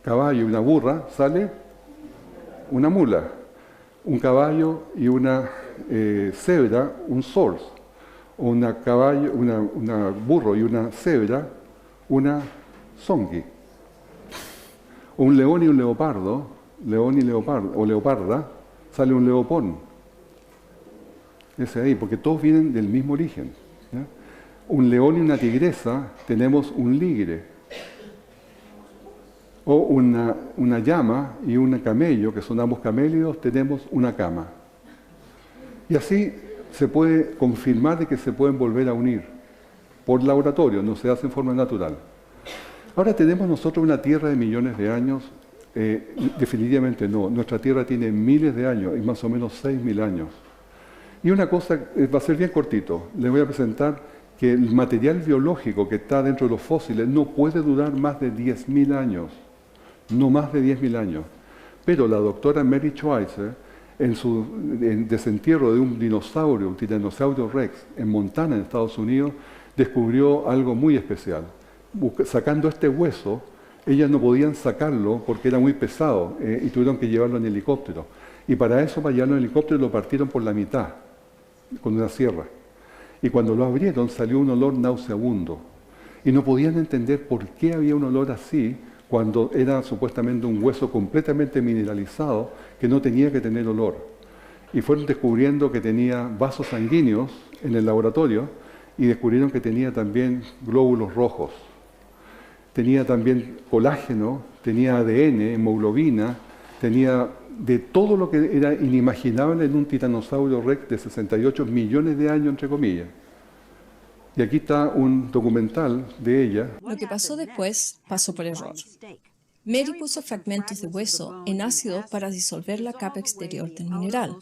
caballo y una burra sale una mula, un caballo y una cebra, un sors, o una burro y una cebra, una zongi, o un león y un leopardo, o leoparda, sale un leopón. Ese ahí, porque todos vienen del mismo origen, ¿ya? Un león y una tigresa, tenemos un ligre. O una llama y un camello, que son ambos camélidos, tenemos una cama. Y así se puede confirmar de que se pueden volver a unir por laboratorio, no se hace en forma natural. Ahora tenemos nosotros una Tierra de millones de años, definitivamente no. Nuestra Tierra tiene miles de años, y más o menos 6.000 años. Y una cosa, va a ser bien cortito, les voy a presentar que el material biológico que está dentro de los fósiles no puede durar más de 10.000 años. No más de 10.000 años. Pero la doctora Mary Schweitzer, en su desentierro de un dinosaurio, un tiranosaurio rex, en Montana, en Estados Unidos, descubrió algo muy especial. Sacando este hueso, ellas no podían sacarlo porque era muy pesado y tuvieron que llevarlo en helicóptero. Y para eso, para llevarlo en helicóptero, lo partieron por la mitad, con una sierra. Y cuando lo abrieron, salió un olor nauseabundo. Y no podían entender por qué había un olor así, cuando era supuestamente un hueso completamente mineralizado que no tenía que tener olor. Y fueron descubriendo que tenía vasos sanguíneos en el laboratorio y descubrieron que tenía también glóbulos rojos. Tenía también colágeno, tenía ADN, hemoglobina, tenía de todo lo que era inimaginable en un tiranosaurio rex de 68 millones de años, entre comillas. Y aquí está un documental de ella. Lo que pasó después pasó por error. Mary puso fragmentos de hueso en ácido para disolver la capa exterior del mineral.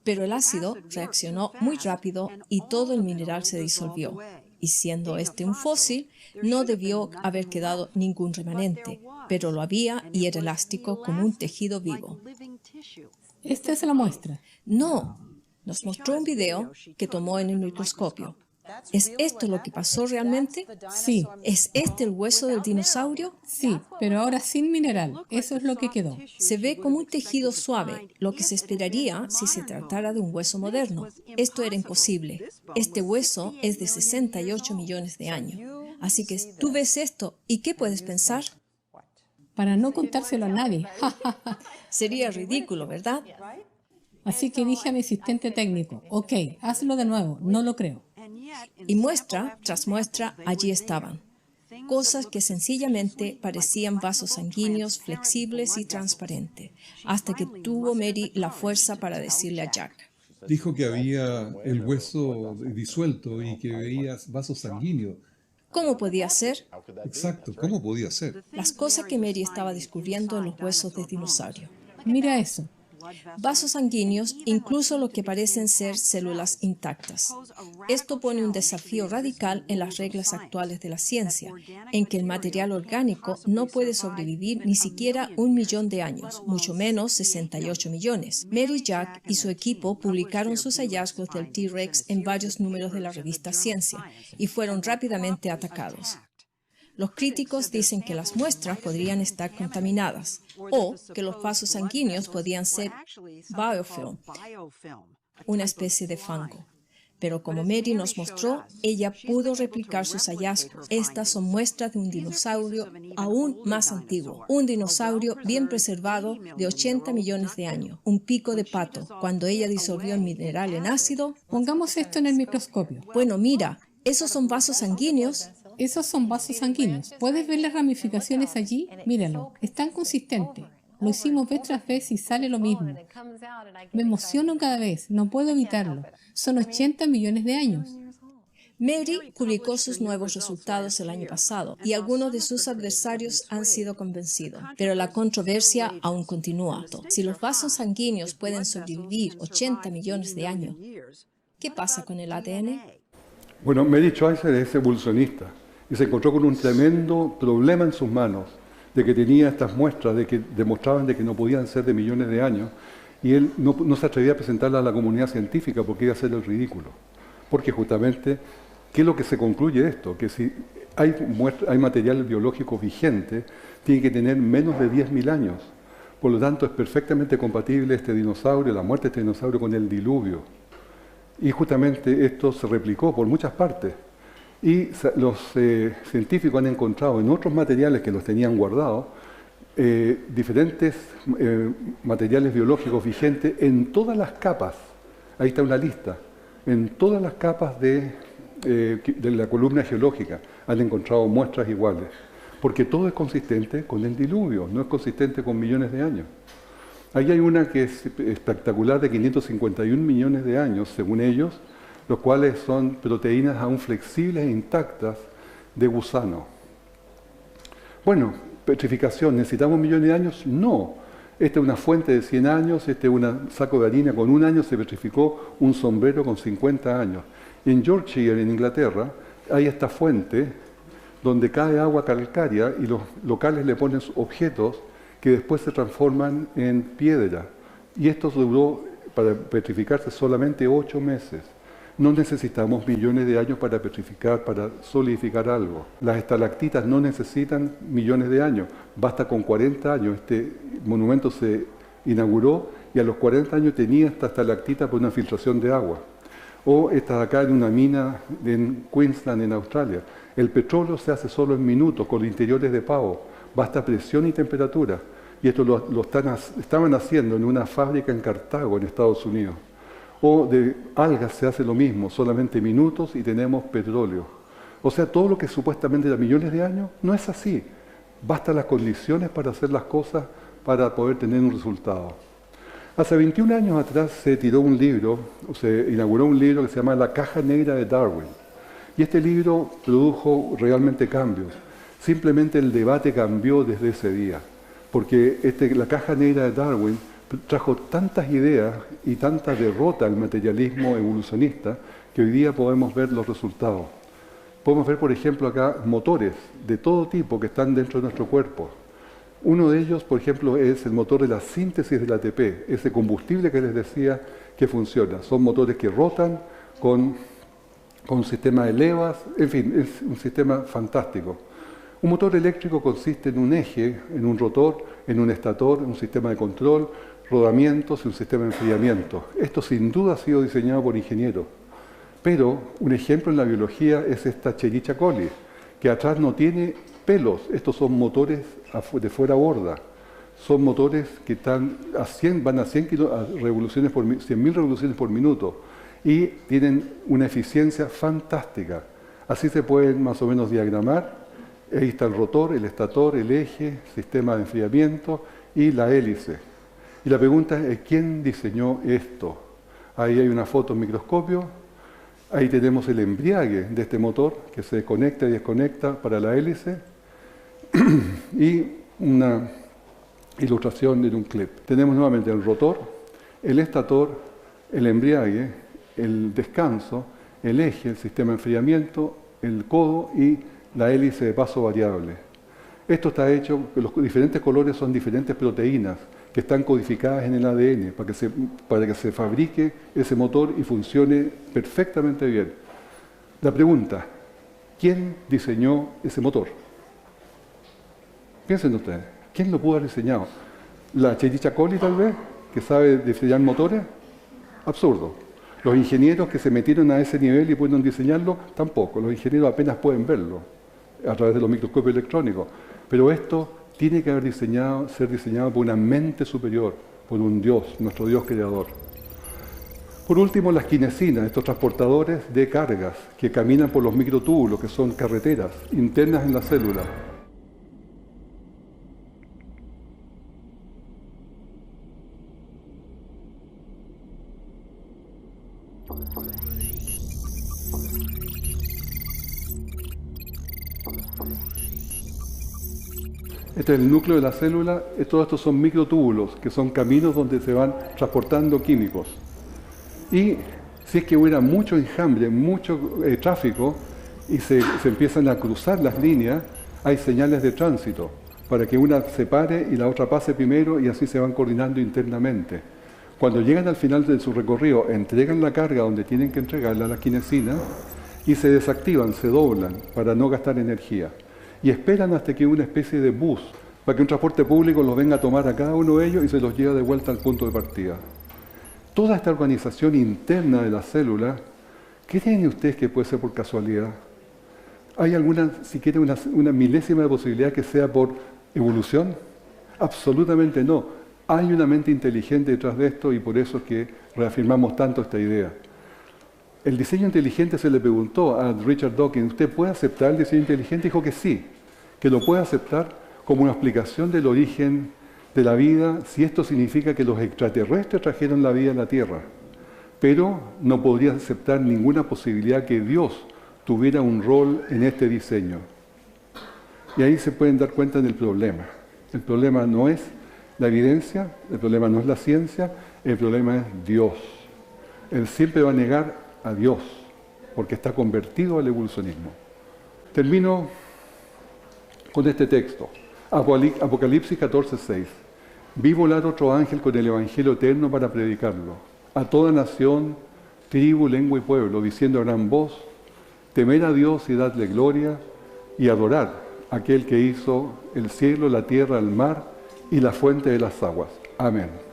Pero el ácido reaccionó muy rápido y todo el mineral se disolvió. Y siendo este un fósil, no debió haber quedado ningún remanente, pero lo había y era elástico como un tejido vivo. ¿Esta es la muestra? No, nos mostró un video que tomó en el microscopio. ¿Es esto lo que pasó realmente? Sí. ¿Es este el hueso del dinosaurio? Sí, pero ahora sin mineral. Eso es lo que quedó. Se ve como un tejido suave, lo que se esperaría si se tratara de un hueso moderno. Esto era imposible. Este hueso es de 68 millones de años. Así que tú ves esto, ¿y qué puedes pensar? Para no contárselo a nadie. Sería ridículo, ¿verdad? Así que dije a mi asistente técnico, ok, hazlo de nuevo, no lo creo. Y muestra tras muestra allí estaban. Cosas que sencillamente parecían vasos sanguíneos flexibles y transparentes, hasta que tuvo Mary la fuerza para decirle a Jack. Dijo que había el hueso disuelto y que veías vasos sanguíneos. ¿Cómo podía ser? Exacto, ¿cómo podía ser? Las cosas que Mary estaba descubriendo en los huesos de dinosaurio. Mira eso. Vasos sanguíneos, incluso lo que parecen ser células intactas. Esto pone un desafío radical en las reglas actuales de la ciencia, en que el material orgánico no puede sobrevivir ni siquiera 1 millón de años, mucho menos 68 millones. Mary Jack y su equipo publicaron sus hallazgos del T-Rex en varios números de la revista Ciencia y fueron rápidamente atacados. Los críticos dicen que las muestras podrían estar contaminadas o que los vasos sanguíneos podían ser biofilm, una especie de fango. Pero como Mary nos mostró, ella pudo replicar sus hallazgos. Estas son muestras de un dinosaurio aún más antiguo, un dinosaurio bien preservado de 80 millones de años, un pico de pato. Cuando ella disolvió el mineral en ácido, Pongamos esto en el microscopio. bueno, mira, esos son vasos sanguíneos. Esos son vasos sanguíneos. ¿Puedes ver las ramificaciones allí? Míralo, están consistentes. Lo hicimos vez tras vez y sale lo mismo. Me emociono cada vez, no puedo evitarlo. Son 80 millones de años. Mary publicó sus nuevos resultados el año pasado y algunos de sus adversarios han sido convencidos, pero la controversia aún continúa. Si los vasos sanguíneos pueden sobrevivir 80 millones de años, ¿Qué pasa con el ADN? Bueno, Mary Schweitzer es evolucionista y se encontró con un tremendo problema en sus manos, de que tenía estas muestras de que demostraban de que no podían ser de millones de años, y él no se atrevía a presentarla a la comunidad científica porque iba a ser el ridículo. Porque justamente, ¿qué es lo que se concluye de esto? Que si hay material biológico vigente, tiene que tener menos de 10.000 años. Por lo tanto, es perfectamente compatible este dinosaurio, la muerte de este dinosaurio, con el diluvio. Y justamente esto se replicó por muchas partes. Y los científicos han encontrado en otros materiales que los tenían guardados diferentes materiales biológicos vigentes en todas las capas. Ahí está una lista. En todas las capas de la columna geológica han encontrado muestras iguales. Porque todo es consistente con el diluvio, no es consistente con millones de años. Ahí hay una que es espectacular de 551 millones de años, según ellos, los cuales son proteínas aún flexibles e intactas de gusano. Bueno, petrificación, ¿necesitamos millones de años? No. Esta es una fuente de 100 años, este es un saco de harina con 1 año, se petrificó un sombrero con 50 años. En Yorkshire, en Inglaterra, hay esta fuente donde cae agua calcárea y los locales le ponen objetos que después se transforman en piedra. Y esto duró, para petrificarse, solamente 8 meses. No necesitamos millones de años para petrificar, para solidificar algo. Las estalactitas no necesitan millones de años, basta con 40 años. Este monumento se inauguró y a los 40 años tenía esta estalactita por una filtración de agua. O esta de acá en una mina en Queensland, en Australia. El petróleo se hace solo en minutos, con interiores de pavo. Basta presión y temperatura. Y esto lo estaban haciendo en una fábrica en Cartago, en Estados Unidos. O de algas se hace lo mismo, solamente minutos y tenemos petróleo. O sea, todo lo que supuestamente era millones de años, no es así. Bastan las condiciones para hacer las cosas para poder tener un resultado. Hace 21 años atrás se tiró un libro, o se inauguró un libro que se llama La Caja Negra de Darwin. Y este libro produjo realmente cambios. Simplemente el debate cambió desde ese día. Porque La Caja Negra de Darwin trajo tantas ideas y tanta derrota al materialismo evolucionista que hoy día podemos ver los resultados. Podemos ver, por ejemplo, acá motores de todo tipo que están dentro de nuestro cuerpo. Uno de ellos, por ejemplo, es el motor de la síntesis del ATP, ese combustible que les decía que funciona. Son motores que rotan con un sistema de levas, en fin, es un sistema fantástico. Un motor eléctrico consiste en un eje, en un rotor, en un estator, en un sistema de control, rodamientos y un sistema de enfriamiento. Esto sin duda ha sido diseñado por ingenieros. Pero un ejemplo en la biología es esta Escherichia coli, que atrás no tiene pelos. Estos son motores de fuera borda. Son motores que van a 100.000 revoluciones por minuto y tienen una eficiencia fantástica. Así se pueden más o menos diagramar. Ahí está el rotor, el estator, el eje, sistema de enfriamiento y la hélice. Y la pregunta es, ¿quién diseñó esto? Ahí hay una foto en microscopio. Ahí tenemos el embriague de este motor que se conecta y desconecta para la hélice. Y una ilustración de un clip. Tenemos nuevamente el rotor, el estator, el embriague, el descanso, el eje, el sistema de enfriamiento, el codo y la hélice de paso variable. Esto está hecho, los diferentes colores son diferentes proteínas que están codificadas en el ADN para que se fabrique ese motor y funcione perfectamente bien. La pregunta, ¿quién diseñó ese motor? Piensen ustedes, ¿quién lo pudo haber diseñado? ¿La Escherichia coli tal vez, que sabe diseñar motores? Absurdo. Los ingenieros que se metieron a ese nivel y pudieron diseñarlo, tampoco. Los ingenieros apenas pueden verlo a través de los microscopios electrónicos. Pero esto tiene que ser diseñado por una mente superior, por un Dios, nuestro Dios creador. Por último, las quinesinas, estos transportadores de cargas que caminan por los microtúbulos, que son carreteras internas en la célula. Este es el núcleo de la célula. Todos estos son microtúbulos, que son caminos donde se van transportando químicos. Y Si es que hubiera mucho enjambre, mucho tráfico, y se empiezan a cruzar las líneas, hay señales de tránsito, para que una se pare y la otra pase primero, y así se van coordinando internamente. Cuando llegan al final de su recorrido, entregan la carga donde tienen que entregarla a la quinesina, y se desactivan, se doblan, para no gastar energía. Y esperan hasta que una especie de bus, para que un transporte público los venga a tomar a cada uno de ellos y se los lleva de vuelta al punto de partida. Toda esta organización interna de la célula, ¿qué creen ustedes que puede ser por casualidad? ¿Hay alguna, siquiera una milésima de posibilidad que sea por evolución? Absolutamente no. Hay una mente inteligente detrás de esto y por eso es que reafirmamos tanto esta idea. El diseño inteligente se le preguntó a Richard Dawkins, ¿usted puede aceptar el diseño inteligente? Dijo que sí, que lo puede aceptar como una explicación del origen de la vida, si esto significa que los extraterrestres trajeron la vida a la Tierra. Pero no podría aceptar ninguna posibilidad que Dios tuviera un rol en este diseño. Y ahí se pueden dar cuenta del problema. El problema no es la evidencia, el problema no es la ciencia, el problema es Dios. Él siempre va a negar a Dios, porque está convertido al evolucionismo. Termino con este texto, Apocalipsis 14:6. Vi volar otro ángel con el Evangelio eterno para predicarlo, a toda nación, tribu, lengua y pueblo, diciendo a gran voz, temer a Dios y dadle gloria, y adorar a aquel que hizo el cielo, la tierra, el mar y la fuente de las aguas. Amén.